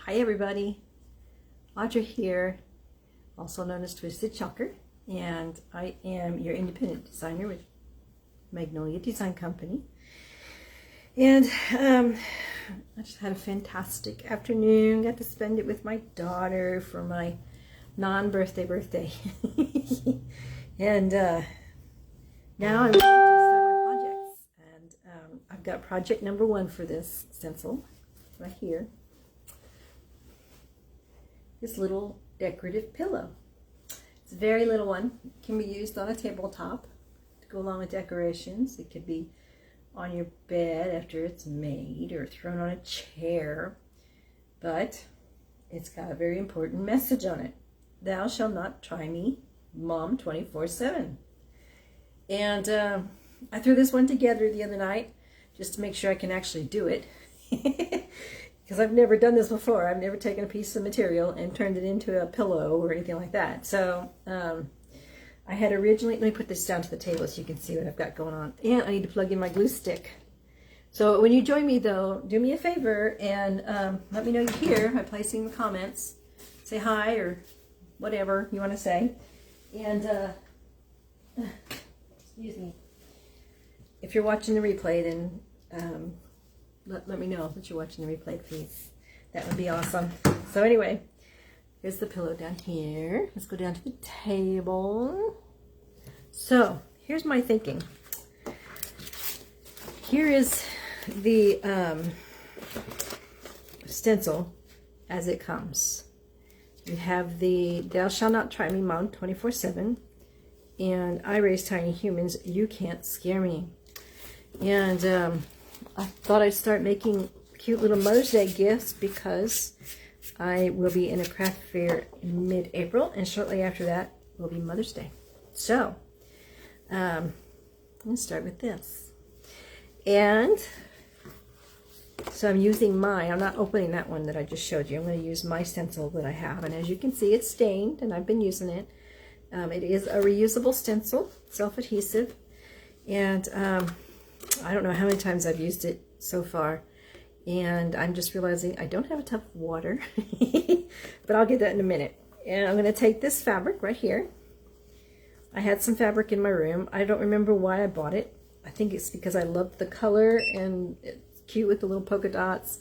Hi everybody, Audra here, also known as Twisted Chalker, and I am your independent designer with Magnolia Design Company. And I just had a fantastic afternoon, got to spend it with my daughter for my non-birthday. And now I'm going to start my projects. And I've got project number 1 for this stencil right here. This little decorative pillow. It's a very little one. It can be used on a tabletop to go along with decorations. It could be on your bed after it's made or thrown on a chair. But it's got a very important message on it. Thou shalt not try me, Mom, 24/7. And I threw this one together the other night just to make sure I can actually do it. Because I've never done this before. I've never taken a piece of material and turned it into a pillow or anything like that. So I had originally, let me put this down to the table so you can see what I've got going on. And I need to plug in my glue stick. So when you join me though, do me a favor and let me know you're here by placing the comments. Say hi or whatever you want to say. And excuse me. If you're watching the replay, then let me know that you're watching the replay, please. That would be awesome. So anyway, here's the pillow down here. Let's go down to the table. So here's my thinking. Here is the stencil as it comes. You have the Thou Shalt Not Try Me, Mom, 24/7. And I Raise Tiny Humans, You Can't Scare Me. And I thought I'd start making cute little Mother's Day gifts because I will be in a craft fair in mid-April, and shortly after that will be Mother's Day. So, I'm going to start with this. And so I'm using mine. I'm not opening that one that I just showed you. I'm going to use my stencil that I have. And as you can see, it's stained, and I've been using it. It is a reusable stencil, self-adhesive. And I don't know how many times I've used it so far, and I'm just realizing I don't have a tub of water, but I'll get that in a minute. And I'm going to take this fabric right here. I had some fabric in my room. I don't remember why I bought it. I think it's because I loved the color and it's cute with the little polka dots.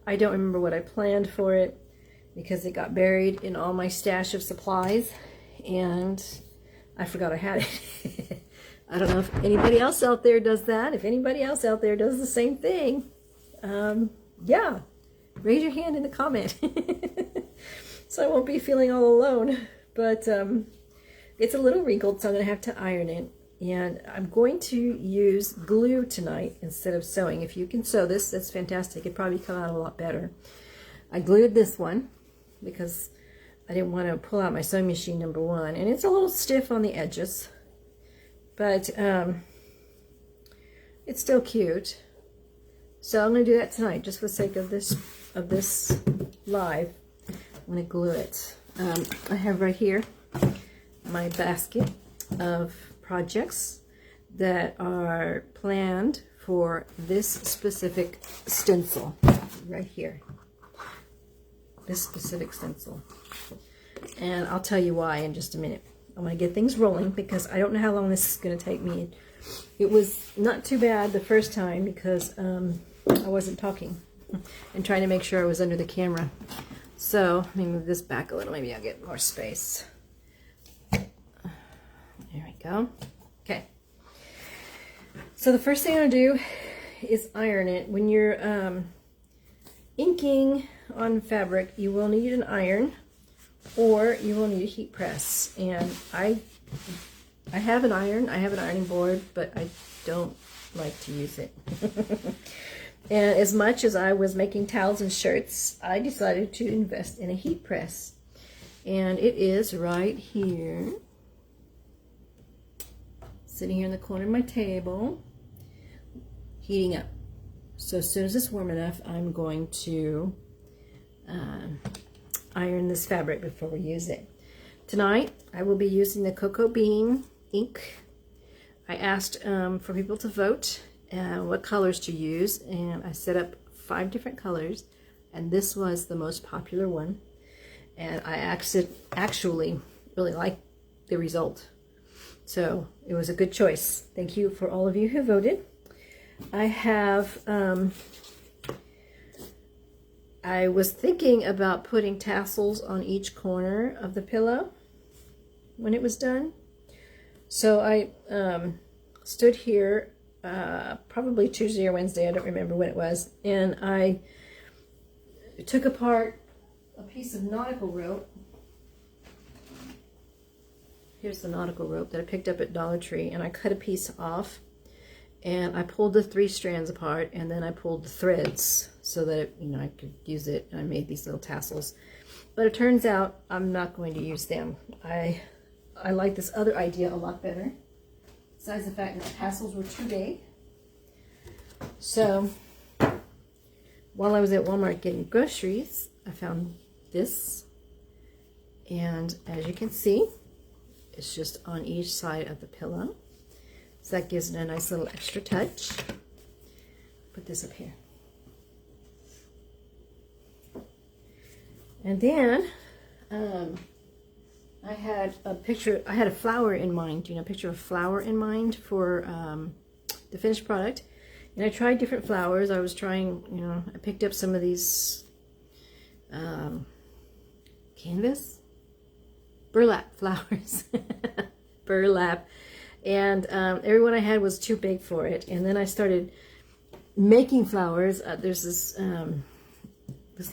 I don't remember what I planned for it because it got buried in all my stash of supplies and I forgot I had it. I don't know if anybody else out there does that. If anybody else out there does the same thing, yeah, raise your hand in the comment. So I won't be feeling all alone. But it's a little wrinkled, so I'm going to have to iron it. And I'm going to use glue tonight instead of sewing. If you can sew this, that's fantastic. It'd probably come out a lot better. I glued this one because I didn't want to pull out my sewing machine, number 1. And it's a little stiff on the edges. But it's still cute. So I'm going to do that tonight, just for the sake of this live. I'm going to glue it. I have right here my basket of projects that are planned for this specific stencil right here. This specific stencil. And I'll tell you why in just a minute. I'm going to get things rolling because I don't know how long this is going to take me. It was not too bad the first time because I wasn't talking and trying to make sure I was under the camera. So let me move this back a little. Maybe I'll get more space. There we go. Okay. So the first thing I'm going to do is iron it. When you're inking on fabric, you will need an iron. Or you will need a heat press, and I have an iron, I have an ironing board, but I don't like to use it. And as much as I was making towels and shirts, I decided to invest in a heat press. And it is right here, sitting here in the corner of my table, heating up. So as soon as it's warm enough, I'm going to iron this fabric before we use it. Tonight I will be using the cocoa bean ink. I asked for people to vote what colors to use, and I set up 5 different colors. and this was the most popular one. And I actually really liked the result. So it was a good choice. Thank you for all of you who voted. I have, I was thinking about putting tassels on each corner of the pillow when it was done. So I stood here probably Tuesday or Wednesday, I don't remember when it was, and I took apart a piece of nautical rope. Here's the nautical rope that I picked up at Dollar Tree, and I cut a piece off, and I pulled the 3 strands apart, and then I pulled the threads so that it, I could use it, and I made these little tassels. But it turns out I'm not going to use them. I like this other idea a lot better, besides the fact that the tassels were too big. So while I was at Walmart getting groceries, I found this, and as you can see, it's just on each side of the pillow. So that gives it a nice little extra touch. Put this up here. And then I had a flower in mind, a picture of a flower in mind for the finished product. And I tried different flowers. I was trying, I picked up some of these burlap flowers. Burlap. And every one I had was too big for it. And then I started making flowers. There's this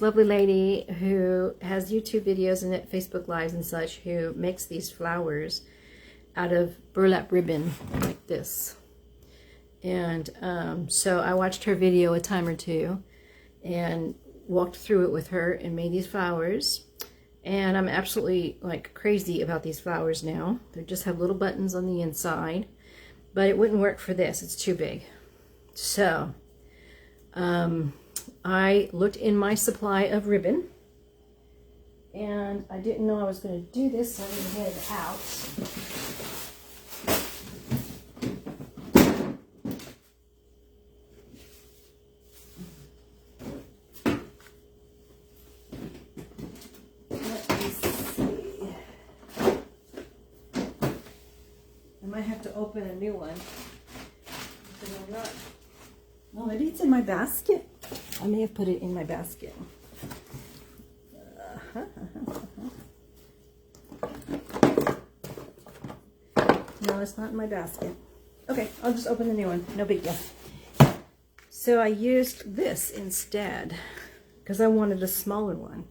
lovely lady who has YouTube videos and Facebook Lives and such, who makes these flowers out of burlap ribbon like this. And so I watched her video a time or two and walked through it with her and made these flowers. And I'm absolutely like crazy about these flowers now. They just have little buttons on the inside, but it wouldn't work for this. It's too big. So I looked in my supply of ribbon, and I didn't know I was going to do this, so I'm going to get it out. I have to open a new one because I'm not. Oh, maybe it's in my basket. I may have put it in my basket. No, it's not in my basket. Okay, I'll just open the new one. No big deal. So I used this instead because I wanted a smaller one.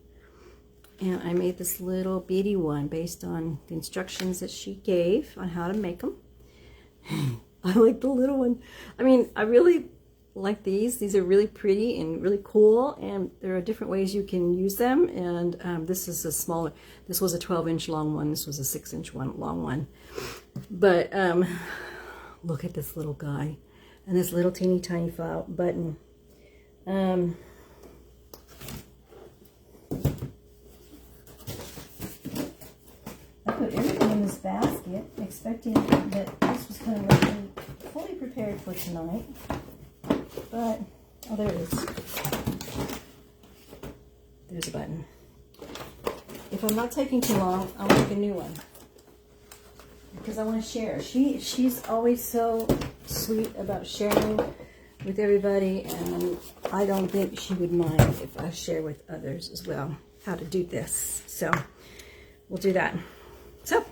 And I made this little beady one based on the instructions that she gave on how to make them. I like the little one. I mean, I really like these. These are really pretty and really cool, and there are different ways you can use them. And this is a smaller, this was a 12-inch long one. This was a 6-inch long one. But look at this little guy and this little teeny tiny flower button. I put everything in this basket, expecting that this was going to be fully prepared for tonight. But, oh, there it is. There's a button. If I'm not taking too long, I'll make a new one, because I want to share. She's always so sweet about sharing with everybody, and I don't think she would mind if I share with others as well how to do this. So we'll do that. So,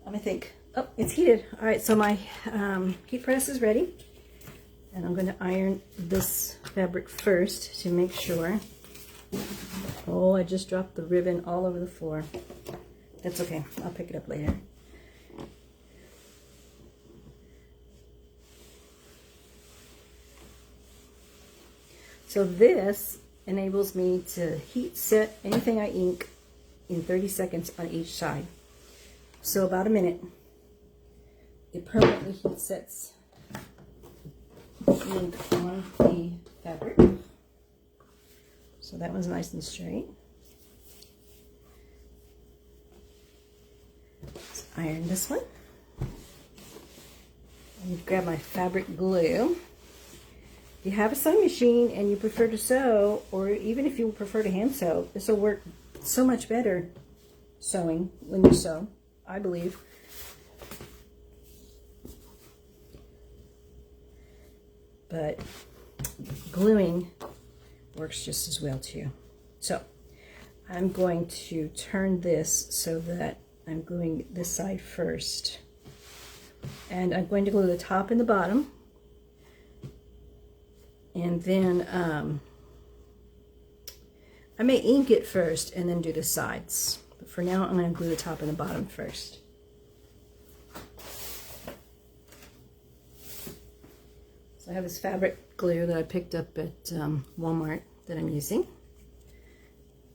let me think. Oh, it's heated. All right, so my heat press is ready. And I'm going to iron this fabric first to make sure. Oh, I just dropped the ribbon all over the floor. That's okay. I'll pick it up later. So this enables me to heat set anything I ink in 30 seconds on each side. So about a minute. It permanently heat sets ink on the fabric. So that one's nice and straight. Let's iron this one. And grab my fabric glue. If you have a sewing machine and you prefer to sew, or even if you prefer to hand sew, this will work so much better sewing when you sew, I believe. But gluing works just as well too. So I'm going to turn this so that I'm gluing this side first. And I'm going to glue the top and the bottom. And then I may ink it first and then do the sides. But for now, I'm going to glue the top and the bottom first. So I have this fabric glue that I picked up at Walmart that I'm using.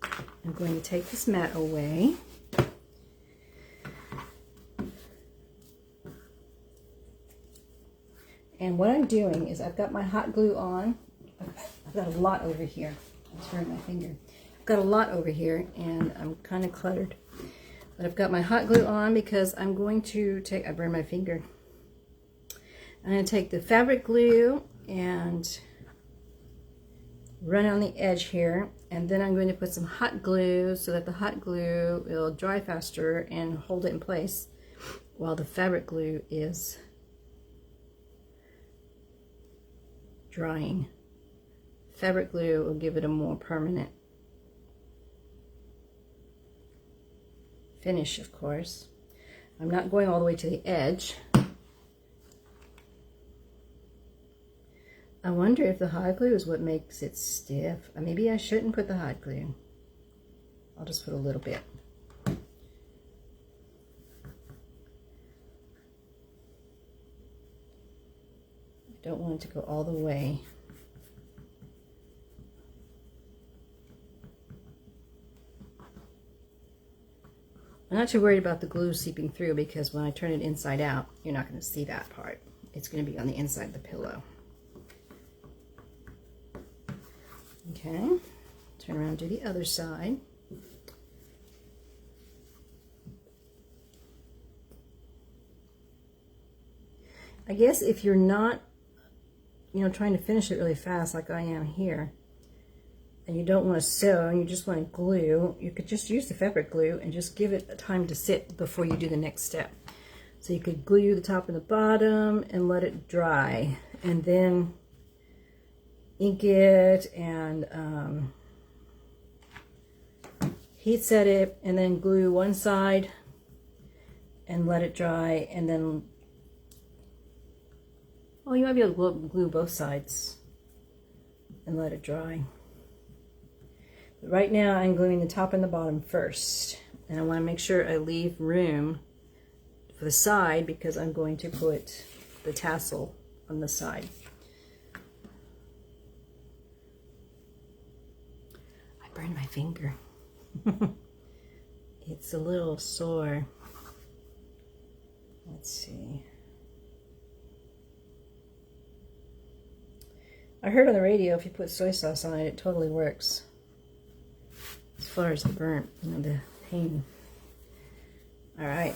I'm going to take this mat away. And what I'm doing is I've got my hot glue on. I've got a lot over here. I'm turning my finger. I've got a lot over here and I'm kind of cluttered. But I've got my hot glue on because I'm going to take, I burned my finger. I'm going to take the fabric glue and run on the edge here. And then I'm going to put some hot glue so that the hot glue will dry faster and hold it in place while the fabric glue is drying. Fabric glue will give it a more permanent finish, of course. I'm not going all the way to the edge. I wonder if the hot glue is what makes it stiff. Maybe I shouldn't put the hot glue. I'll just put a little bit. I don't want it to go all the way. I'm not too worried about the glue seeping through because when I turn it inside out, you're not going to see that part. It's going to be on the inside of the pillow. Okay, turn around and do the other side. I guess if you're not, trying to finish it really fast like I am here, and you don't want to sew and you just want to glue, you could just use the fabric glue and just give it a time to sit before you do the next step. So you could glue the top and the bottom and let it dry, and then ink it and heat set it, and then glue one side and let it dry, and then you might be able to glue both sides and let it dry. But right now I'm gluing the top and the bottom first, and I want to make sure I leave room for the side because I'm going to put the tassel on the side. I burned my finger. It's a little sore. Let's see. I heard on the radio if you put soy sauce on it, it totally works. As far as the burnt, the pain. All right.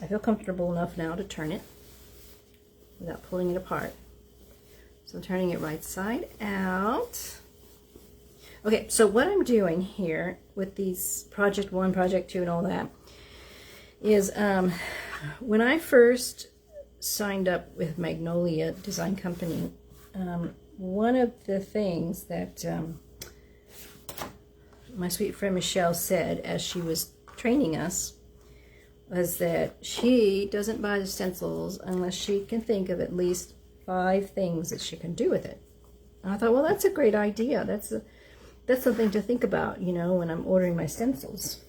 I feel comfortable enough now to turn it without pulling it apart. So I'm turning it right side out. Okay, so what I'm doing here with these Project 1, Project 2, and all that is when I first signed up with Magnolia Design Company, one of the things that my sweet friend Michelle said as she was training us was that she doesn't buy the stencils unless she can think of at least 5 things that she can do with it. And I thought, well, that's a great idea. That's something to think about, when I'm ordering my stencils.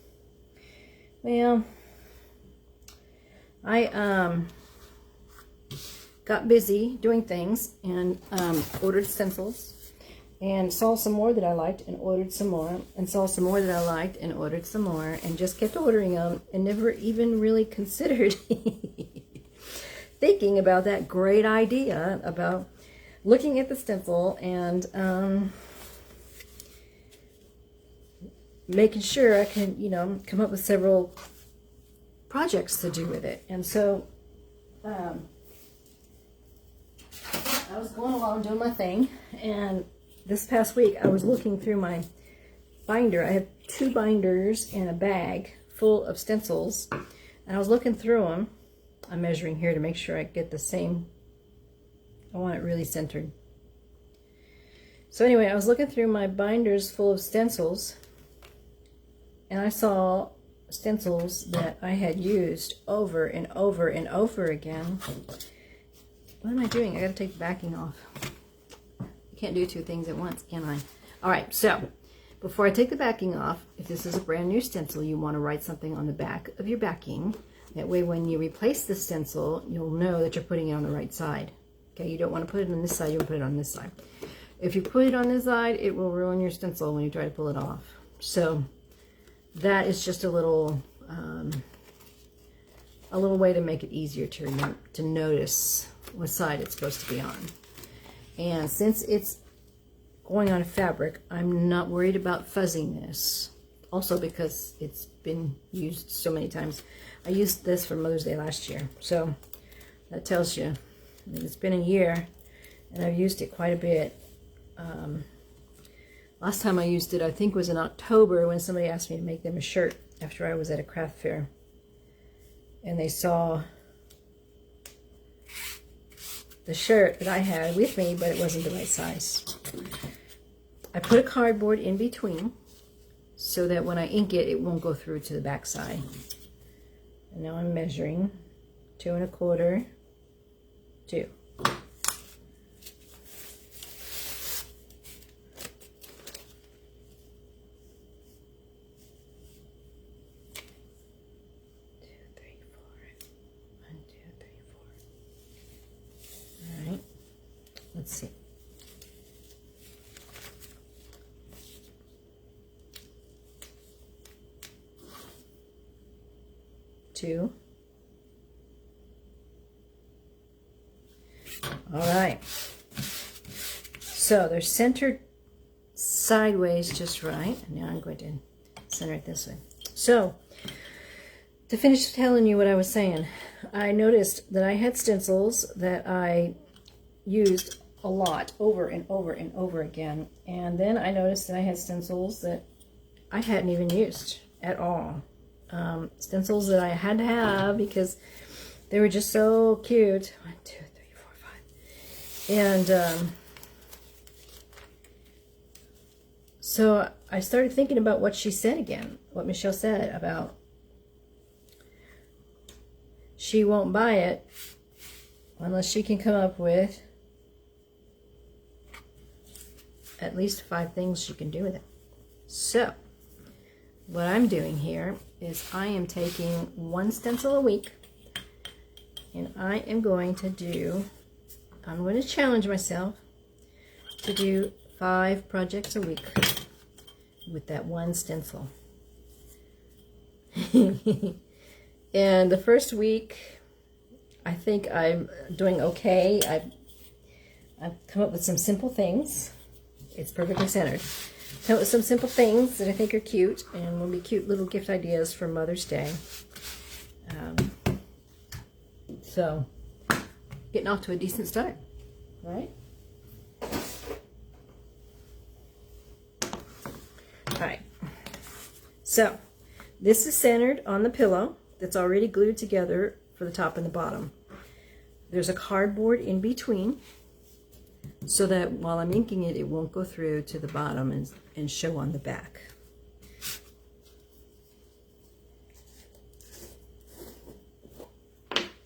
Well, I got busy doing things and ordered stencils and saw some more that I liked and ordered some more, and saw some more that I liked and ordered some more, and just kept ordering them and never even really considered thinking about that great idea about looking at the stencil and making sure I can, come up with several projects to do with it. And so I was going along doing my thing, and this past week I was looking through my binder. I have 2 binders and a bag full of stencils, and I was looking through them. I'm measuring here to make sure I get the same. I want it really centered. So anyway, I was looking through my binders full of stencils, and I saw stencils that I had used over and over and over again. What am I doing? I gotta take the backing off. I can't do 2 things at once, can I? Alright, so before I take the backing off, if this is a brand new stencil, you want to write something on the back of your backing. That way when you replace the stencil, you'll know that you're putting it on the right side. Okay, you don't want to put it on this side, you'll put it on this side. If you put it on this side, it will ruin your stencil when you try to pull it off. So that is just a little way to make it easier to notice what side it's supposed to be on. And since it's going on fabric, I'm not worried about fuzziness. Also because it's been used so many times. I used this for Mother's Day last year, so that tells you. I mean, it's been a year, and I've used it quite a bit. Last time I used it, I think, was in October when somebody asked me to make them a shirt after I was at a craft fair. And they saw the shirt that I had with me, but it wasn't the right size. I put a cardboard in between so that when I ink it, it won't go through to the back side. And now I'm measuring 2 1/4, 2. Let's see. Two. All right. So they're centered sideways just right. And now I'm going to center it this way. So to finish telling you what I was saying, I noticed that I had stencils that I used a lot over and over and over again, and then I noticed that I had stencils that I hadn't even used at all. Stencils that I had to have because they were just so cute. 1, 2, 3, 4, 5. And so I started thinking about what she said again, what Michelle said about she won't buy it unless she can come up with at least 5 things she can do with it. So what I'm doing here is I am taking 1 stencil a week, and I am going to challenge myself to do 5 projects a week with that 1 stencil. And the first week, I think I'm doing okay. I've come up with some simple things. It's perfectly centered. Come up with some simple things that I think are cute and will be cute little gift ideas for Mother's Day. So, getting off to a decent start, right? Alright, so this is centered on the pillow that's already glued together for the top and the bottom. There's a cardboard in between so that while I'm inking it, it won't go through to the bottom and show on the back.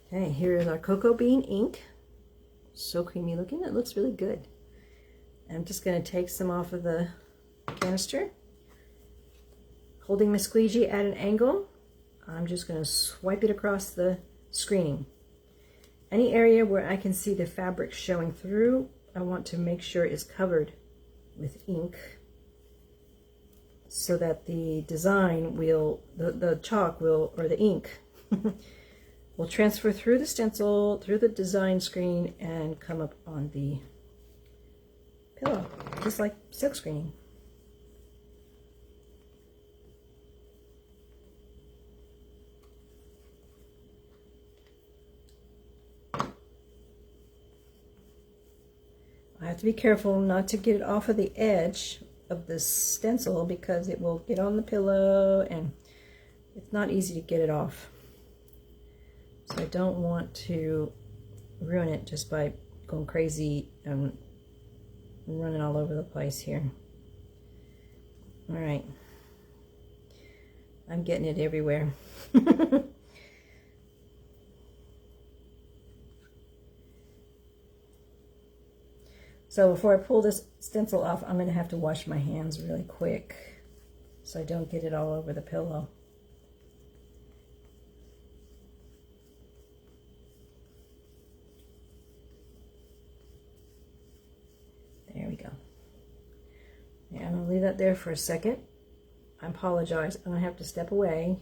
Okay, here is our cocoa bean ink. So creamy looking. It looks really good. I'm just going to take some off of the canister. Holding my squeegee at an angle, I'm just going to swipe it across the screening. Any area where I can see the fabric showing through, I want to make sure is covered with ink so that the design will, the chalk will, or the ink, will transfer through the stencil, through the design screen, and come up on the pillow, just like silk screening. I have to be careful not to get it off of the edge of the stencil because it will get on the pillow and it's not easy to get it off. So I don't want to ruin it just by going crazy and running all over the place here. All right. I'm getting it everywhere. So before I pull this stencil off, I'm going to have to wash my hands really quick so I don't get it all over the pillow. There we go. Yeah, I'm going to leave that there for a second. I apologize. I'm going to have to step away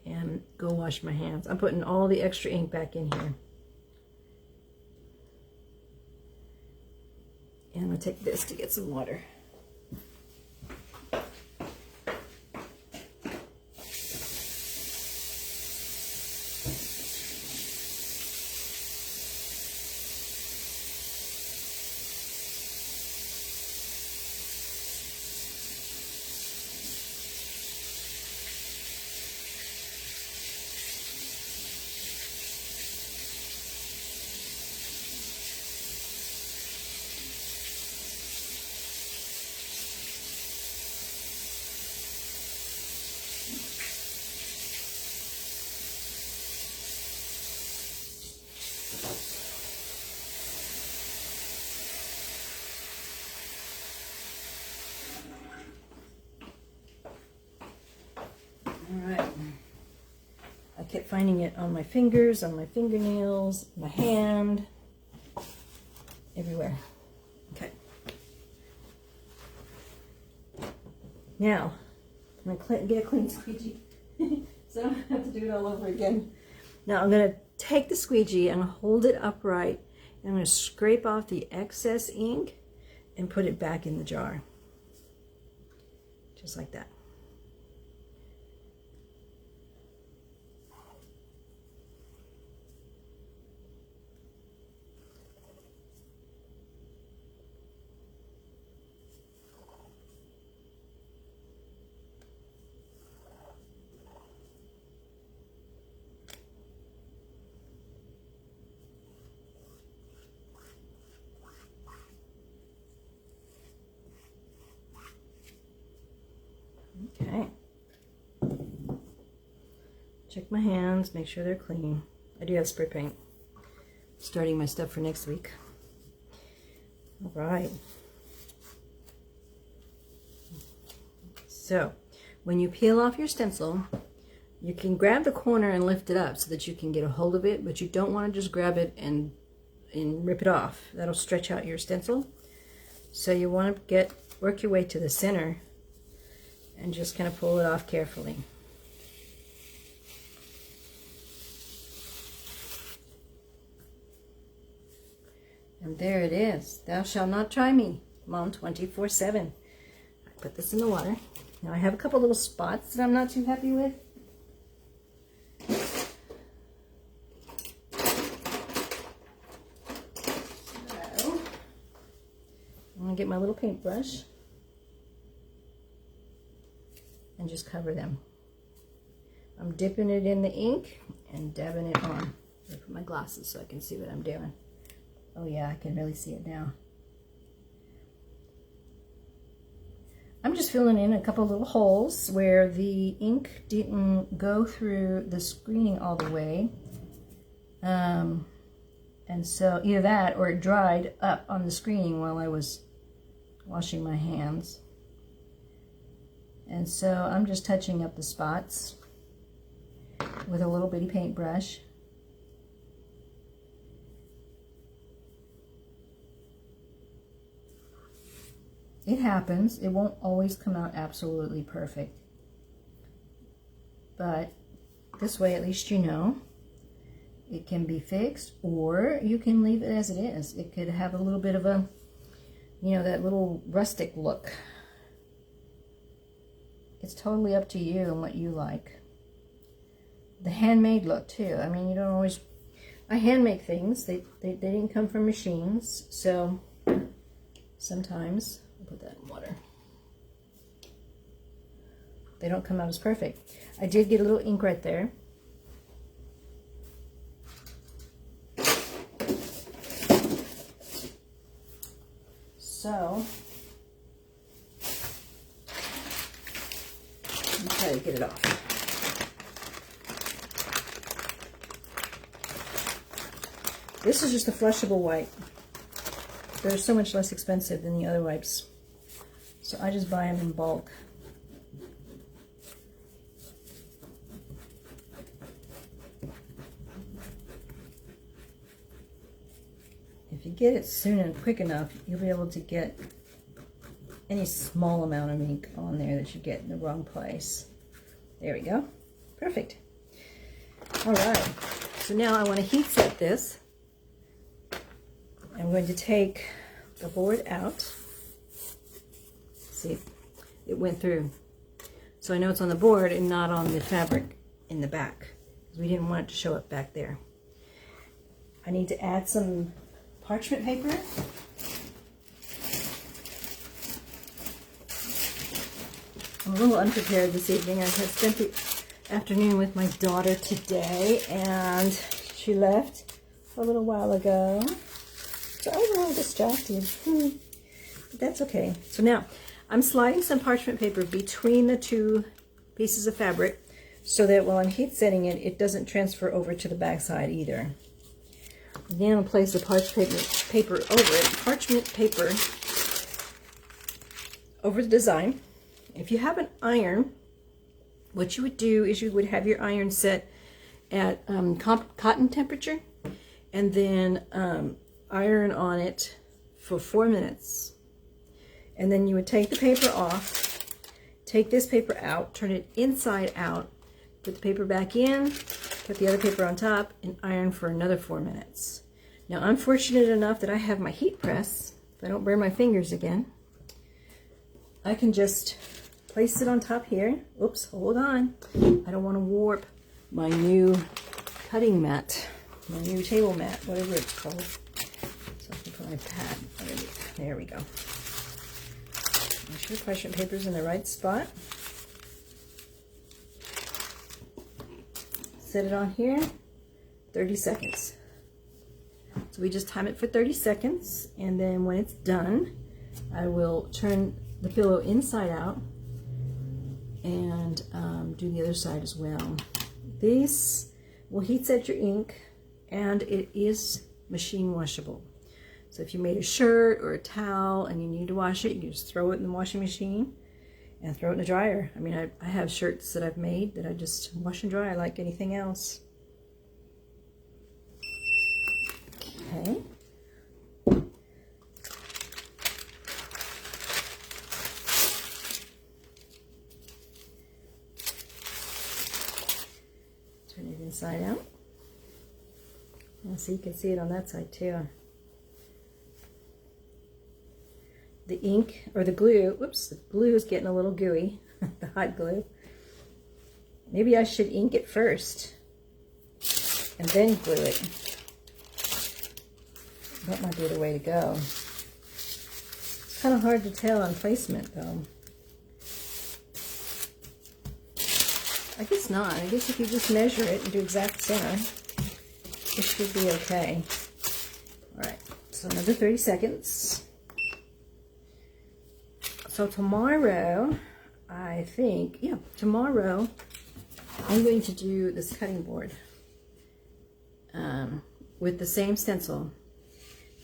and go wash my hands. I'm putting all the extra ink back in here. And I'm going to take this to get some water. I kept finding it on my fingers, on my fingernails, my hand, everywhere. Okay. Now, I'm going to get a clean squeegee, so I don't have to do it all over again. Now I'm going to take the squeegee and hold it upright, and I'm going to scrape off the excess ink and put it back in the jar. Just like that. Okay. Check my hands, make sure they're clean. I do have spray paint. Starting my stuff for next week. All right. So, when you peel off your stencil, you can grab the corner and lift it up so that you can get a hold of it, but you don't want to just grab it and rip it off. That'll stretch out your stencil. So you want to work your way to the center and just kind of pull it off carefully. And there it is. Thou shalt not try me, Mom 24/7. I put this in the water. Now I have a couple little spots that I'm not too happy with. So, I'm going to get my little paintbrush and just cover them. I'm dipping it in the ink and dabbing it on. I put my glasses so I can see what I'm doing. Oh yeah, I can really see it now. I'm just filling in a couple little holes where the ink didn't go through the screening all the way. And so either that or it dried up on the screening while I was washing my hands. And so I'm just touching up the spots with a little bitty paintbrush. It happens. It won't always come out absolutely perfect. But this way at least you know it can be fixed, or you can leave it as it is. It could have a little bit of a, you know, that little rustic look. It's totally up to you and what you like. The handmade look too. I mean, you don't always I hand make things. They didn't come from machines, so sometimes I'll put that in water. They don't come out as perfect. I did get a little ink right there. So let me try to get it off. This is just a flushable wipe. They're so much less expensive than the other wipes. So I just buy them in bulk. If you get it soon and quick enough, you'll be able to get any small amount of ink on there that you get in the wrong place. There we go. Perfect. All right. So now I want to heat set this. I'm going to take the board out. See, it went through. So I know it's on the board and not on the fabric in the back, because we didn't want it to show up back there. I need to add some parchment paper. I'm a little unprepared this evening. I had spent the afternoon with my daughter today, and she left a little while ago. So I was a little distracted. But that's okay. So now I'm sliding some parchment paper between the two pieces of fabric so that while I'm heat setting it, it doesn't transfer over to the back side either. And then I'll place the parchment paper over it. Parchment paper over the design. If you have an iron, what you would do is you would have your iron set at cotton temperature, and then iron on it for 4 minutes. And then you would take the paper off, take this paper out, turn it inside out, put the paper back in, put the other paper on top, and iron for another 4 minutes. Now I'm fortunate enough that I have my heat press. If I don't burn my fingers again, I can just place it on top here. Oops, hold on. I don't want to warp my new cutting mat, my new table mat, whatever it's called. So I can put my pad underneath. There we go. Make sure the parchment paper's in the right spot. Set it on here, 30 seconds. So we just time it for 30 seconds, and then when it's done, I will turn the pillow inside out and do the other side as well. This will heat set your ink, and it is machine washable. So if you made a shirt or a towel and you need to wash it, you can just throw it in the washing machine and throw it in the dryer. I mean, I have shirts that I've made that I just wash and dry like anything else. Okay. Turn it inside out. And so you can see it on that side too. The ink, or the glue, whoops, the glue is getting a little gooey, the hot glue. Maybe I should ink it first and then glue it. That might be the way to go. It's kind of hard to tell on placement though. I guess not. I guess if you just measure it and do exact center, it should be okay. Alright, so another 30 seconds. So tomorrow, I think, yeah, tomorrow I'm going to do this cutting board with the same stencil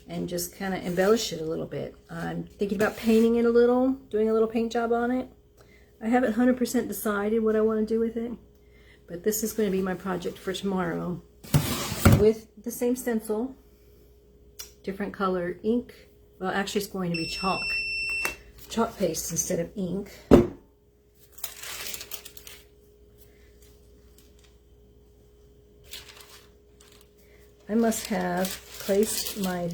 and just kind of embellish it a little bit. I'm thinking about painting it a little, doing a little paint job on it. I haven't 100% decided what I want to do with it, but this is going to be my project for tomorrow with the same stencil, different color ink. Well, actually it's going to be chalk paste instead of ink. I must have placed my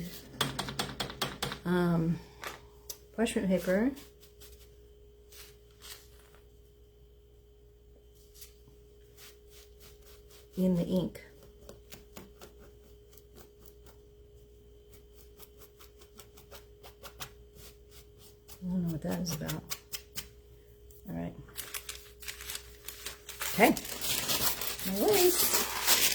parchment paper in the ink. what that is about. All right. Okay. No worries.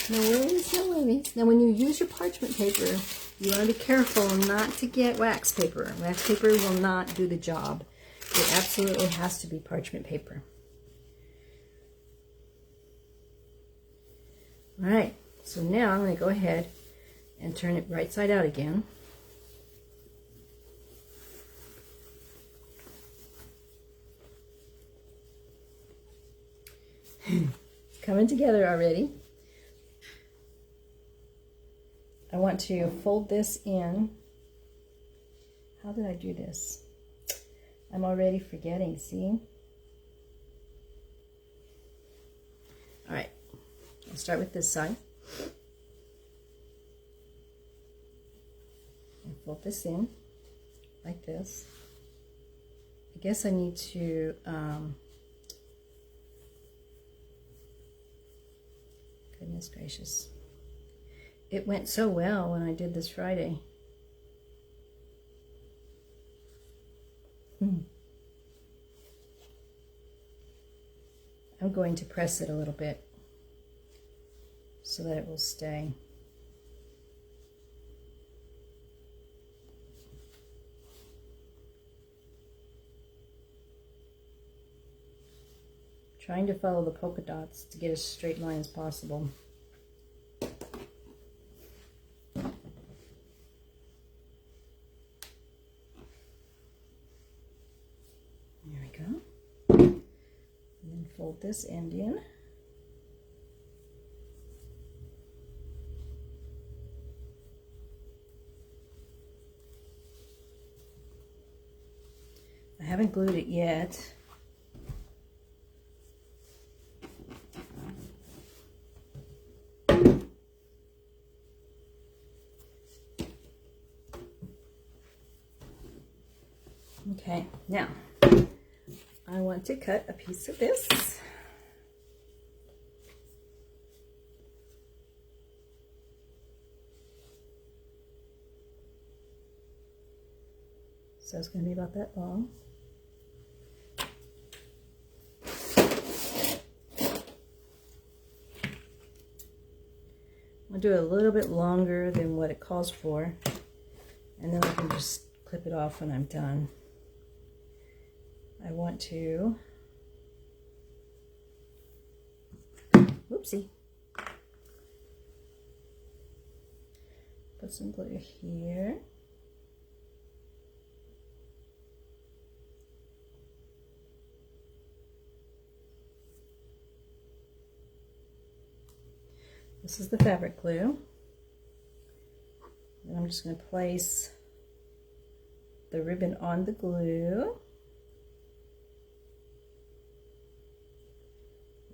No worries, no worries. Now when you use your parchment paper, you want to be careful not to get wax paper. Wax paper will not do the job. It absolutely has to be parchment paper. All right, so now I'm going to go ahead and turn it right side out again. It's coming together already. I want to fold this in. How did I do this? I'm already forgetting, see? All right, I'll start with this side. And fold this in like this. I guess I need to goodness gracious. It went so well when I did this Friday. I'm going to press it a little bit so that it will stay. Trying to follow the polka dots to get as straight line as possible. There we go. And then fold this end in. I haven't glued it yet. Okay, now I want to cut a piece of this. So it's going to be about that long. I'll do it a little bit longer than what it calls for, and then I can just clip it off when I'm done. I want to, whoopsie, put some glue here. This is the fabric glue. And I'm just going to place the ribbon on the glue.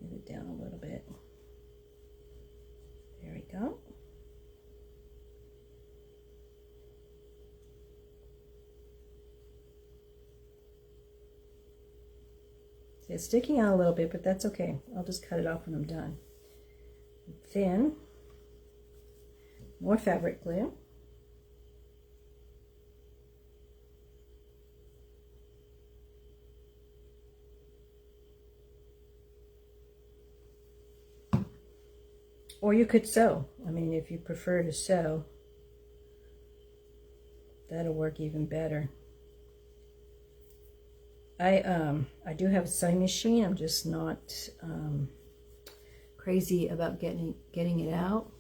Move it down a little bit. There we go. See, it's sticking out a little bit, but that's okay. I'll just cut it off when I'm done. Then, more fabric glue. Or you could sew. I mean, if you prefer to sew, that'll work even better. I do have a sewing machine. I'm just not crazy about getting it out.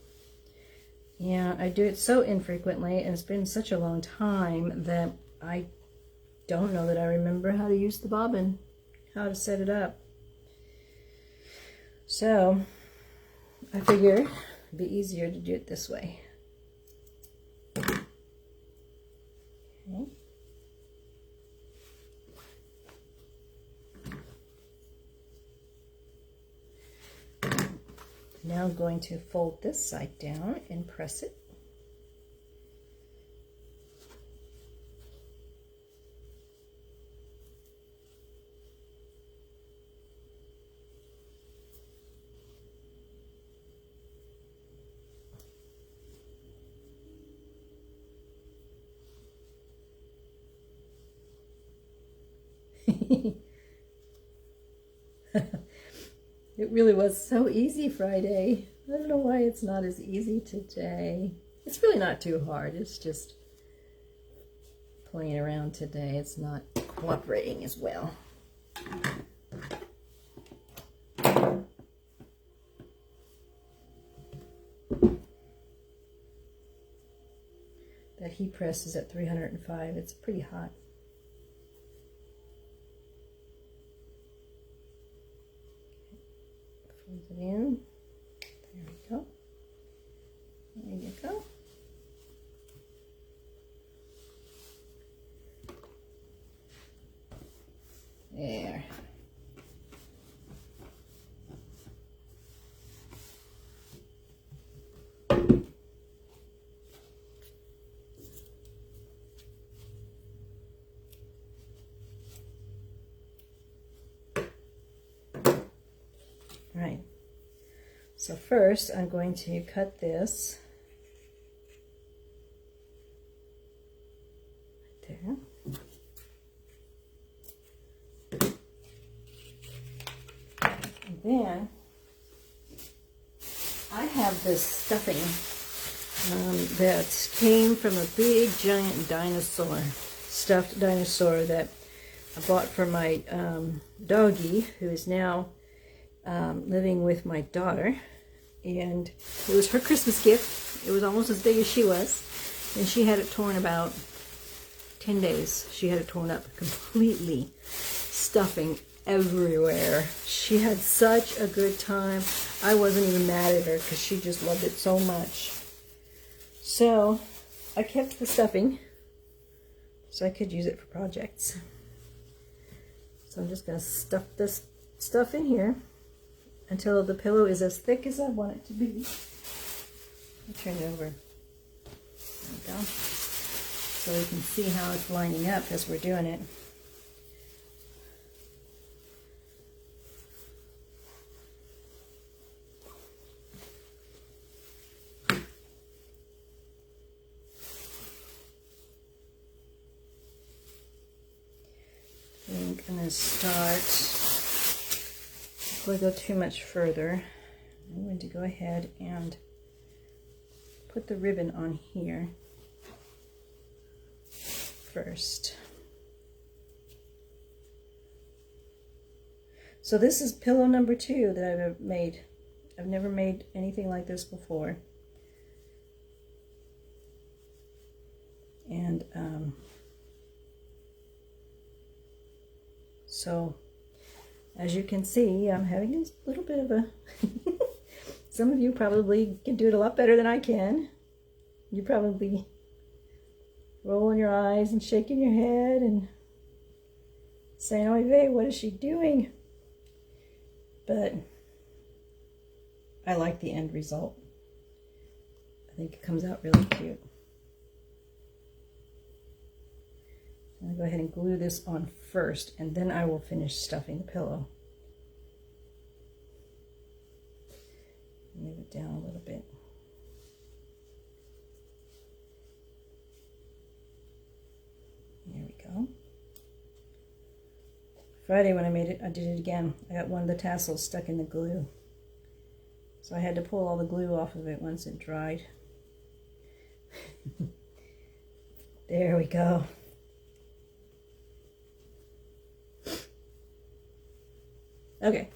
And I do it so infrequently, and it's been such a long time that I don't know that I remember how to use the bobbin, how to set it up. So I figure it'd be easier to do it this way. Okay. Now I'm going to fold this side down and press it. It really was so easy Friday. I don't know why it's not as easy today. It's really not too hard. It's just playing around today. It's not cooperating as well. That heat press is at 305. It's pretty hot. Fold it in. There we go. There you go. There. Right. So first I'm going to cut this right there. And then I have this stuffing that came from a big giant dinosaur, stuffed dinosaur that I bought for my doggie, who is now living with my daughter, and it was her Christmas gift. It was almost as big as she was, and she had it torn about 10 days. She had it torn up completely, stuffing everywhere. She had such a good time. I wasn't even mad at her because she just loved it so much. So I kept the stuffing so I could use it for projects. So I'm just going to stuff this stuff in here until the pillow is as thick as I want it to be. I'll turn it over. There we go. So we can see how it's lining up as we're doing it. I think I'm going to start, before I go too much further, I'm going to go ahead and put the ribbon on here first. So this is pillow number 2 that I've made. I've never made anything like this before. And so as you can see, I'm having a little bit of a some of you probably can do it a lot better than I can. You probably rolling your eyes and shaking your head and saying, "Oy vey, what is she doing?" But I like the end result. I think it comes out really cute. I'm going to go ahead and glue this on first, and then I will finish stuffing the pillow. Move it down a little bit. There we go. Friday when I made it, I did it again. I got one of the tassels stuck in the glue. So I had to pull all the glue off of it once it dried. There we go. Okay.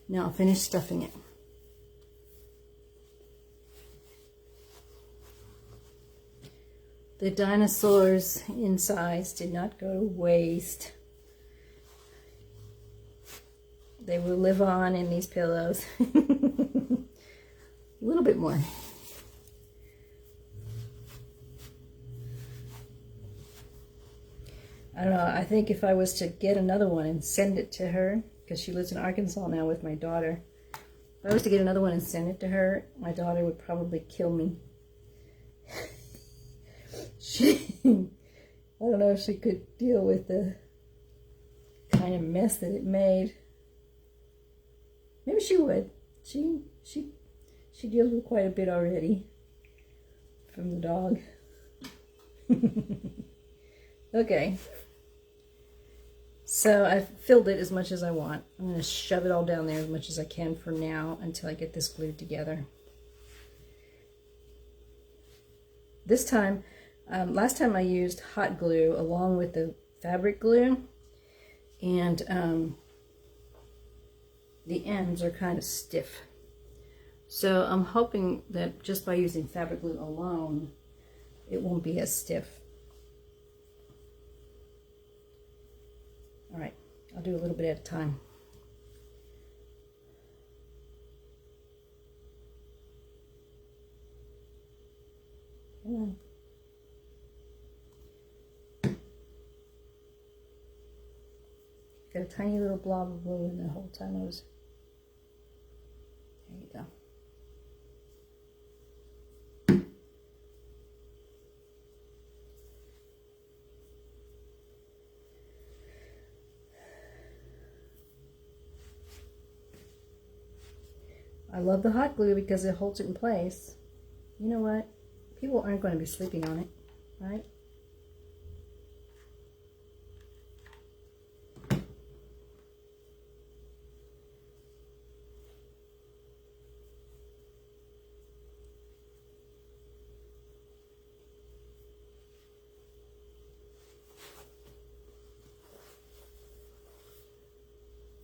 Now I'll finish stuffing it. The dinosaurs' insides did not go to waste. They will live on in these pillows. A little bit more. I don't know, I think if I was to get another one and send it to her, because she lives in Arkansas now with my daughter, if I was to get another one and send it to her, my daughter would probably kill me. I don't know if she could deal with the kind of mess that it made. Maybe she would. She She deals with quite a bit already from the dog. Okay. So I've filled it as much as I want. I'm going to shove it all down there as much as I can for now until I get this glued together. This time, last time I used hot glue along with the fabric glue, and the ends are kind of stiff. So I'm hoping that just by using fabric glue alone, it won't be as stiff. All right, I'll do a little bit at a time. Come on. Got a tiny little blob of glue in the whole time I was. There you go. I love the hot glue because it holds it in place. You know what? People aren't going to be sleeping on it, right?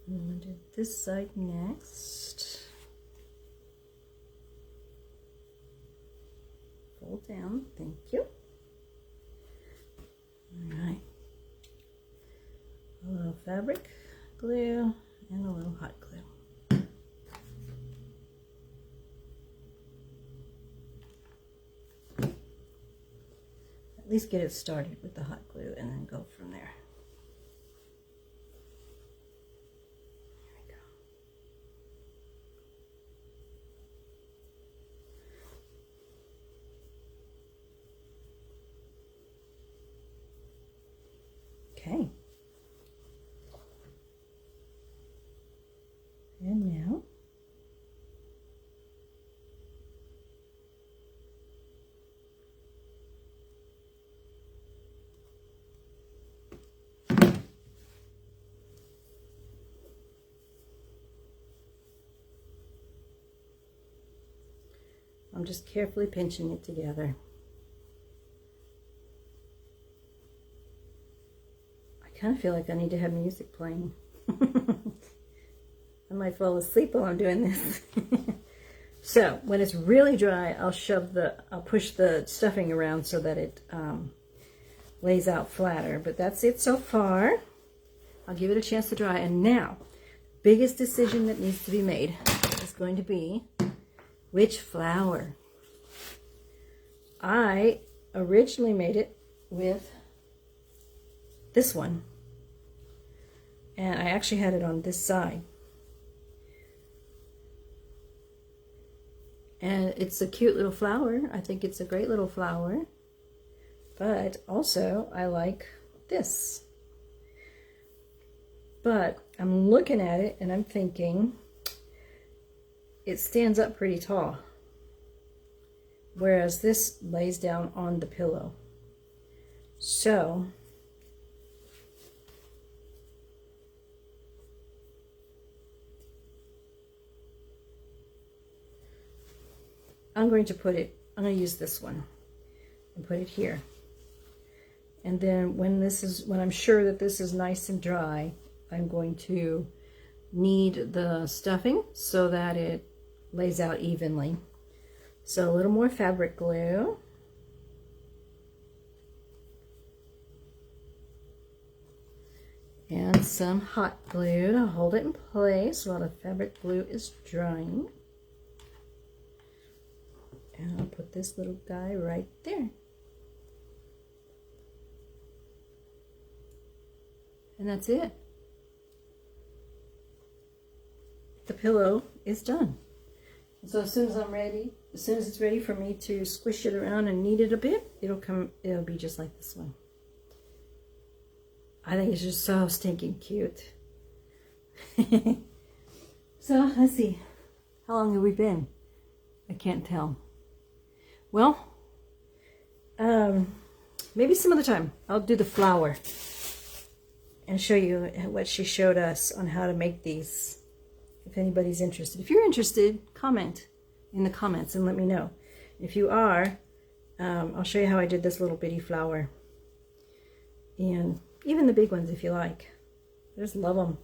I'm going to do this side next. Fold down, thank you. All right. A little fabric glue and a little hot glue. At least get it started with the hot glue and then go from there. Okay. And now I'm just carefully pinching it together. I kind of feel like I need to have music playing. I might fall asleep while I'm doing this. So when it's really dry, I'll push the stuffing around so that it lays out flatter. But that's it so far. I'll give it a chance to dry. And now, biggest decision that needs to be made is going to be which flower. I originally made it with this one, and I actually had it on this side, and it's a cute little flower. I think it's a great little flower, but also I like this. But I'm looking at it and I'm thinking it stands up pretty tall, whereas this lays down on the pillow. So I'm going to use this one and put it here. And then when I'm sure that this is nice and dry, I'm going to knead the stuffing so that it lays out evenly. So a little more fabric glue. And some hot glue to hold it in place while the fabric glue is drying. And I'll put this little guy right there. And that's it. The pillow is done. So as soon as it's ready for me to squish it around and knead it a bit, it'll be just like this one. I think it's just so stinking cute. So let's see. How long have we been? I can't tell. Well, maybe some other time I'll do the flower and show you what she showed us on how to make these. If anybody's interested. If you're interested, comment in the comments and let me know. If you are, I'll show you how I did this little bitty flower. And even the big ones if you like. I just love them.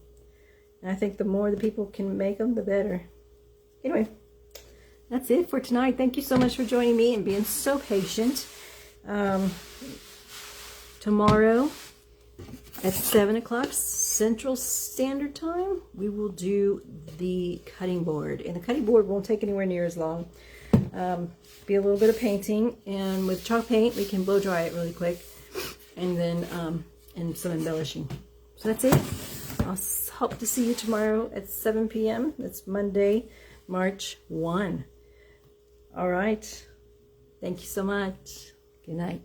And I think the more the people can make them, the better. Anyway, that's it for tonight. Thank you so much for joining me and being so patient. Tomorrow at 7 o'clock Central Standard Time, we will do the cutting board. And the cutting board won't take anywhere near as long. Be a little bit of painting. And with chalk paint, we can blow dry it really quick. And then and some embellishing. So that's it. I'll hope to see you tomorrow at 7 p.m. That's Monday, March 1. All right. Thank you so much. Good night.